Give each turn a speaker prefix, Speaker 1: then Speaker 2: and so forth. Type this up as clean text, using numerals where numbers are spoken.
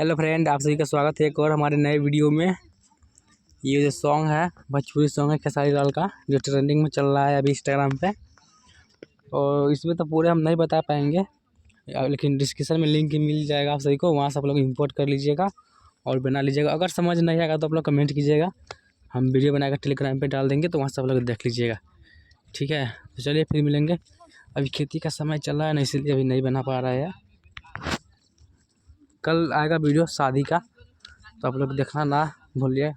Speaker 1: Hello friend, आप सभी का स्वागत है एक और हमारे नए वीडियो में। ये जो सॉन्ग है भोजपुरी सॉन्ग है खेसारी लाल का, जो ट्रेंडिंग में चल रहा है अभी इंस्टाग्राम पे। और इसमें तो पूरे हम नहीं बता पाएंगे, लेकिन डिस्क्रिप्शन में लिंक मिल जाएगा आप सभी को, वहाँ से आप लोग इंपोर्ट कर लीजिएगा और बना लीजिएगा। अगर समझ नहीं आएगा तो आप लोग कमेंट कीजिएगा, हम वीडियो बनाकर टेलीग्राम पर डाल देंगे, तो वहाँ से आप लोग देख लीजिएगा। ठीक है, तो चलिए फिर मिलेंगे। अभी खेती का समय चल रहा है ना, इसलिए अभी नहीं बना पा रहा है। कल आएगा वीडियो शादी का, तो आप लोग देखना ना भूलिए।